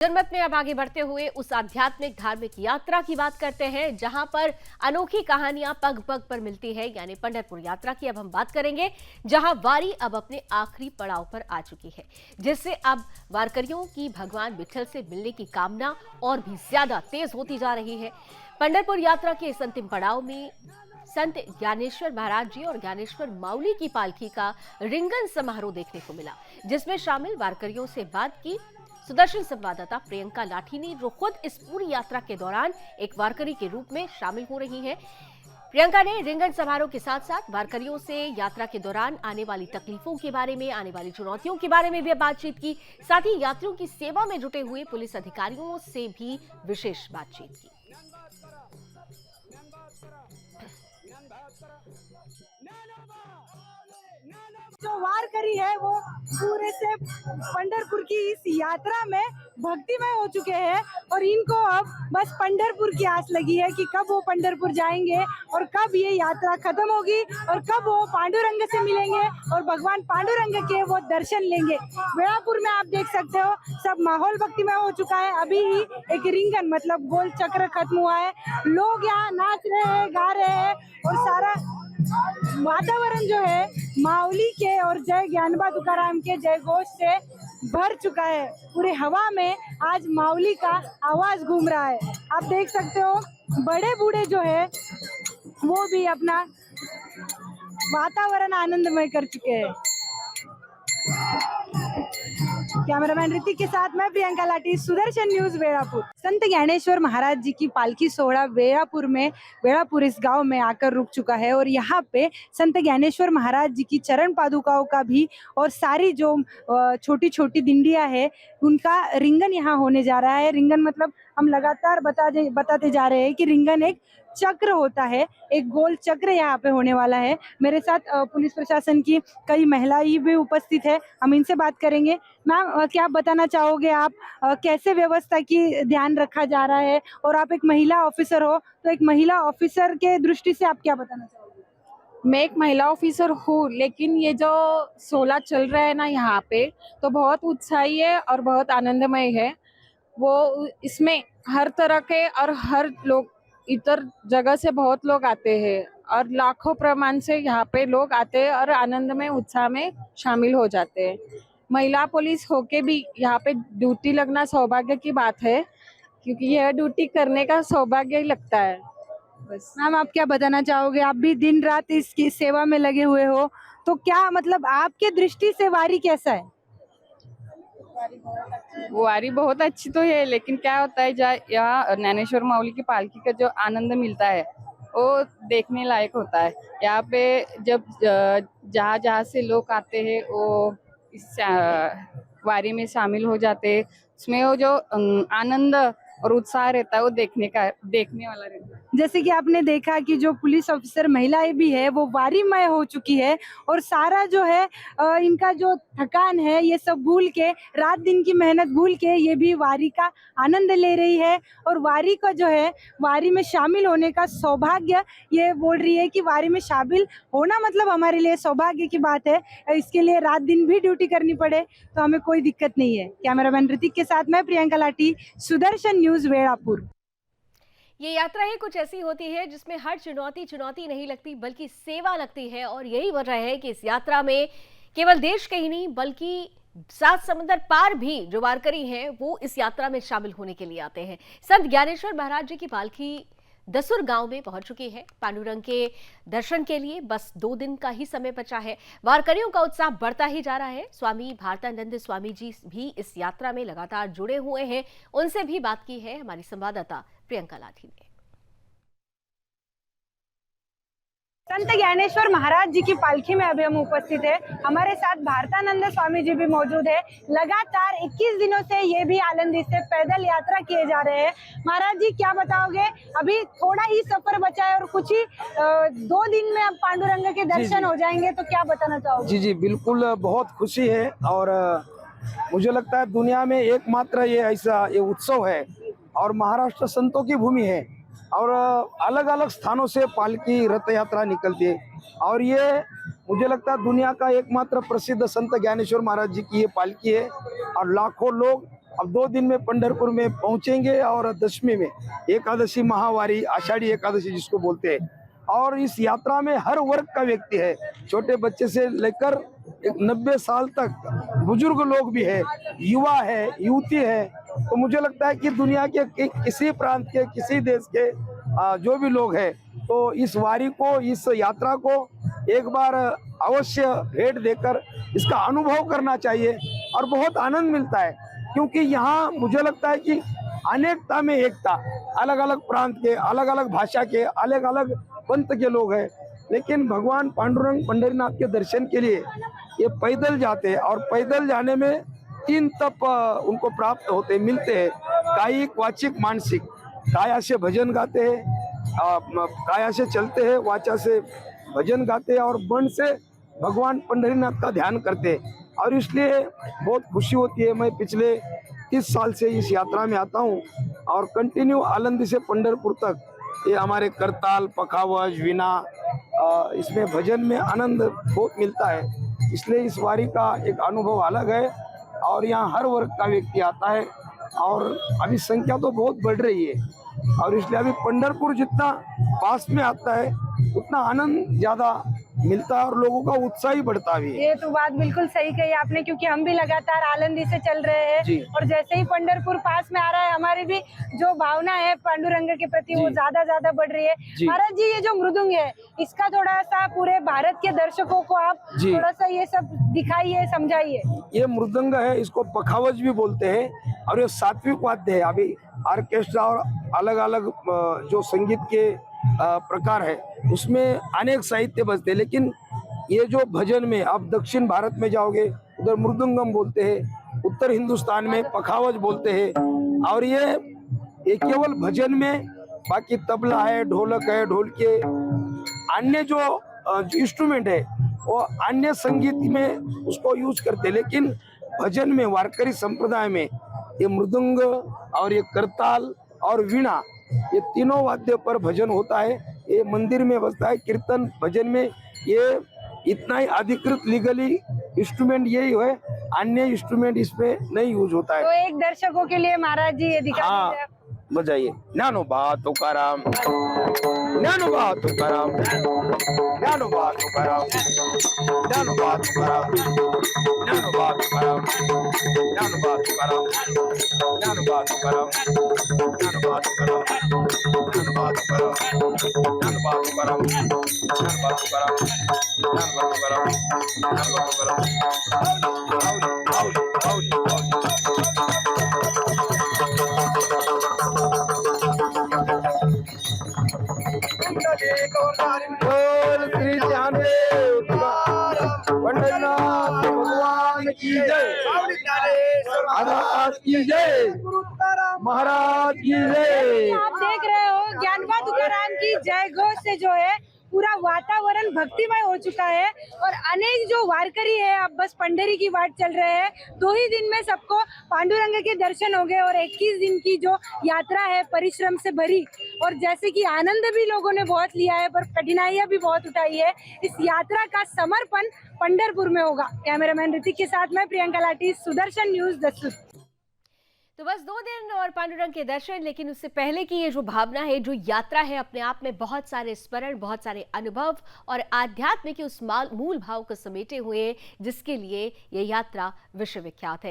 जनमत में अब आगे बढ़ते हुए उस आध्यात्मिक धार्मिक यात्रा की बात करते हैं जहां पर अनोखी कहानियां पग पग पर मिलती है, यानी पंढरपुर यात्रा की अब हम बात करेंगे, जहां वारी अब अपने आखिरी पड़ाव पर आ चुकी है, जिससे अब वारकरियों की भगवान विठल से मिलने की कामना और भी ज्यादा तेज होती जा रही है। पंढरपुर यात्रा के इस अंतिम पड़ाव में संत ज्ञानेश्वर महाराज जी और ज्ञानेश्वर माउली की पालकी का रिंगन समारोह देखने को मिला, जिसमें शामिल वारकरियों से बात की सुदर्शन संवाददाता प्रियंका लाठी ने, जो खुद इस पूरी यात्रा के दौरान एक वारकरी के रूप में शामिल हो रही हैं। प्रियंका ने रिंगन समारोह के साथ साथ वारकरियों से यात्रा के दौरान आने वाली तकलीफों के बारे में, आने वाली चुनौतियों के बारे में भी बातचीत की। साथ ही यात्रियों की सेवा में जुटे हुए पुलिस अधिकारियों से भी विशेष बातचीत की। जो वारकरी है वो पूरे से पंढरपुर की इस यात्रा में भक्तिमय हो चुके हैं और इनको अब बस पंढरपुर की आस लगी है कि कब वो पंढरपुर जाएंगे और कब ये यात्रा खत्म होगी और कब वो पांडुरंग से मिलेंगे और भगवान पांडुरंग के वो दर्शन लेंगे। वेड़ापुर में आप देख सकते हो सब माहौल भक्तिमय हो चुका है। अभी ही एक रिंगन मतलब गोल चक्र खत्म हुआ है, लोग यहाँ नाच रहे हैं, गा रहे हैं और सारा वातावरण जो है माउली के और जय ज्ञानबा तुकाराम के जय घोष से भर चुका है। पूरे हवा में आज माउली का आवाज घूम रहा है। आप देख सकते हो बड़े बूढ़े जो है वो भी अपना वातावरण आनंदमय कर चुके हैं। कैमरामैन ऋतिक के साथ मैं प्रियंका लाठी, सुदर्शन न्यूज, वेड़ापुर। संत ज्ञानेश्वर महाराज जी की पालकी सोहरा वेड़ापुर इस गांव में आकर रुक चुका है और यहाँ पे संत ज्ञानेश्वर महाराज जी की चरण पादुकाओं का भी और सारी जो छोटी छोटी दिंडिया है उनका रिंगन यहाँ होने जा रहा है। रिंगन मतलब हम लगातार बताते जा रहे हैं कि रिंगन एक चक्र होता है, एक गोल चक्र यहाँ पे होने वाला है। मेरे साथ पुलिस प्रशासन की कई महिलाएं भी उपस्थित है, हम इनसे बात करेंगे। मैम, क्या बताना चाहोगे आप, कैसे व्यवस्था की ध्यान रखा जा रहा है और आप एक महिला ऑफिसर हो, तो एक महिला ऑफिसर के दृष्टि से आप क्या बताना चाहोगे? मैं एक महिला ऑफिसर हूँ, लेकिन ये जो 16 चल रहा है ना यहाँ पे, तो बहुत उत्साही है और बहुत आनंदमय है। वो इसमें हर तरह के और हर लोग इतर जगह से बहुत लोग आते हैं और लाखों प्रमाण से यहाँ पे लोग आते हैं और आनंद में उत्साह में शामिल हो जाते हैं। महिला पुलिस होके भी यहाँ पे ड्यूटी लगना सौभाग्य की बात है, क्योंकि यह ड्यूटी करने का सौभाग्य ही लगता है। बस मैम, आप क्या बताना चाहोगे? आप भी दिन रात इसकी सेवा में लगे हुए हो, तो क्या मतलब आपके दृष्टि से वारी कैसा है? वारी बहुत अच्छी तो है, लेकिन क्या होता है यहाँ ज्ञानेश्वर माउली की पालकी का जो आनंद मिलता है वो देखने लायक होता है। यहाँ पे जब जहाँ जहाँ से लोग आते हैं वो इस वारी में शामिल हो जाते हैं। उसमें वो जो आनंद और उत्साह रहता है वो देखने वाला रहता है। जैसे कि आपने देखा कि जो पुलिस ऑफिसर महिलाएं भी है वो वारीमय हो चुकी है और सारा जो है इनका जो थकान है ये सब भूल के, रात दिन की मेहनत भूल के ये भी वारी का आनंद ले रही है और वारी का जो है वारी में शामिल होने का सौभाग्य, ये बोल रही है कि वारी में शामिल होना मतलब हमारे लिए सौभाग्य की बात है। इसके लिए रात दिन भी ड्यूटी करनी पड़े तो हमें कोई दिक्कत नहीं है। कैमरामैन ऋतिक के साथ मैं प्रियंका लाठी, सुदर्शन न्यूज, वेड़ापुर। ये यात्रा ही कुछ ऐसी होती है जिसमें हर चुनौती नहीं लगती, बल्कि सेवा लगती है। और यही वजह है कि इस यात्रा में केवल देश के ही नहीं बल्कि 7 समंदर पार भी जो वारकरी हैं वो इस यात्रा में शामिल होने के लिए आते हैं। संत ज्ञानेश्वर महाराज जी की पालकी दसुर गांव में पहुंच चुकी है। पांडुरंग के दर्शन के लिए बस 2 दिन का ही समय बचा है। वारकरियों का उत्साह बढ़ता ही जा रहा है। स्वामी भारतानंद स्वामी जी भी इस यात्रा में लगातार जुड़े हुए हैं, उनसे भी बात की है हमारी संवाददाता प्रियंका लाठी ने। संत ज्ञानेश्वर महाराज जी की पालकी में अभी हम उपस्थित है। हमारे साथ भारतानंद स्वामी जी भी मौजूद है। लगातार 21 दिनों से ये भी आलंदी से पैदल यात्रा किए जा रहे हैं। महाराज जी, क्या बताओगे? अभी थोड़ा ही सफर बचा है और कुछ ही 2 दिन में अब पांडुरंग के दर्शन हो जाएंगे, तो क्या बताना चाहोगे? जी जी बिल्कुल, बहुत खुशी है और मुझे लगता है दुनिया में एकमात्र ये ऐसा ये उत्सव है और महाराष्ट्र संतों की भूमि है और अलग अलग स्थानों से पालकी रथ यात्रा निकलती है और ये मुझे लगता है दुनिया का एकमात्र प्रसिद्ध संत ज्ञानेश्वर महाराज जी की ये पालकी है और लाखों लोग अब 2 दिन में पंढरपुर में पहुंचेंगे और दशमी में एकादशी महावारी, आषाढ़ी एकादशी जिसको बोलते हैं। और इस यात्रा में हर वर्ग का व्यक्ति है, छोटे बच्चे से लेकर 90 साल तक बुजुर्ग लोग भी है, युवा है, युवती है। तो मुझे लगता है कि दुनिया के किसी प्रांत के, किसी देश के जो भी लोग हैं, तो इस वारी को, इस यात्रा को एक बार अवश्य भेंट देकर इसका अनुभव करना चाहिए। और बहुत आनंद मिलता है, क्योंकि यहाँ मुझे लगता है कि अनेकता में एकता, अलग अलग प्रांत के, अलग अलग भाषा के, अलग अलग पंथ के लोग हैं, लेकिन भगवान पांडुरंग पंढरीनाथ के दर्शन के लिए ये पैदल जाते हैं। और पैदल जाने में 3 तप उनको प्राप्त होते, मिलते हैं, कायिक, वाचिक, मानसिक। काया से भजन गाते हैं, काया से चलते हैं, वाचा से भजन गाते हैं और मन से भगवान पंढरीनाथ का ध्यान करते हैं। और इसलिए बहुत खुशी होती है। मैं पिछले 30 साल से इस यात्रा में आता हूँ और कंटिन्यू आलंदी से पंढरपुर तक ये हमारे करताल, पखावज, वीणा, इसमें भजन में आनंद बहुत मिलता है। इसलिए इस वारी का एक अनुभव अलग है और यहाँ हर वर्ग का व्यक्ति आता है और अभी संख्या तो बहुत बढ़ रही है। और इसलिए अभी पंढरपुर जितना पास में आता है उतना आनंद ज्यादा मिलता है और लोगों का उत्साह ही बढ़ता भी है। ये तो बात बिल्कुल सही कही आपने, क्योंकि हम भी लगातार आलंदी से चल रहे हैं और जैसे ही पंढरपुर पास में आ रहा है, हमारी भी जो भावना है पांडुरंग के प्रति वो ज्यादा बढ़ रही है। महाराज जी, ये जो मृदुंग है, इसका थोड़ा सा पूरे भारत के दर्शकों को आप थोड़ा सा ये सब दिखाइए, समझाइए। ये मृदंग है, इसको पखावज भी बोलते हैं और ये सात्विक वाद्य है। अभी ऑर्केस्ट्रा और अलग अलग जो संगीत के प्रकार है उसमें अनेक साहित्य बजते हैं, लेकिन ये जो भजन में आप दक्षिण भारत में जाओगे उधर मृदंगम बोलते हैं, उत्तर हिंदुस्तान में पखावज बोलते हैं। और ये केवल भजन में, बाकी तबला है, ढोलक है, ढोलकी, अन्य जो इंस्ट्रूमेंट है वो अन्य संगीत में उसको यूज करते हैं, लेकिन भजन में, वारकरी संप्रदाय में ये मृदंग और ये करताल और वीणा, ये तीनों वाद्य पर भजन होता है। ये मंदिर में बजता है, कीर्तन भजन में ये इतना ही अधिकृत लीगली इंस्ट्रूमेंट यही है, अन्य इंस्ट्रूमेंट इसमें नहीं यूज होता है। तो एक दर्शकों के लिए महाराज जी ये दिखा दीजिए। बजाइए। ज्ञानोबा तुकाराम, ज्ञानोबा तुकाराम, ज्ञानोबा तुकाराम, ज्ञानोबा तुकाराम, ज्ञानोबा तुकाराम, ज्ञानोबा तुकाराम, ज्ञानोबा तुकाराम, ज्ञानोबा तुकाराम, ज्ञानोबा तुकाराम, ज्ञानोबा तुकाराम, ज्ञानोबा तुकाराम, ज्ञानोबा तुकाराम, ज्ञानोबा तुकाराम। बोल श्री ज्ञानदेव पंढरीनाथ भगवान की जय, महाराज की जय, महाराज की जय। आप देख रहे हो ज्ञानोबा तुकाराम की जय घोष से जो है पूरा वातावरण भक्तिमय हो चुका है और अनेक जो वारकरी है अब बस पंढरी की वाट चल रहे हैं। 2 ही दिन में सबको पांडुरंग के दर्शन हो गए और 21 दिन की जो यात्रा है परिश्रम से भरी, और जैसे कि आनंद भी लोगों ने बहुत लिया है पर कठिनाइयां भी बहुत उठाई है। इस यात्रा का समर्पण पंढरपुर में होगा। कैमरामैन ऋतिक के साथ मैं प्रियंका लाठी, सुदर्शन न्यूज दस्तूर। तो बस 2 दिन और पांडुरंग के दर्शन, लेकिन उससे पहले की ये जो भावना है, जो यात्रा है, अपने आप में बहुत सारे स्मरण, बहुत सारे अनुभव और आध्यात्म के उस मूल भाव को समेटे हुए, जिसके लिए ये यात्रा विश्वविख्यात है।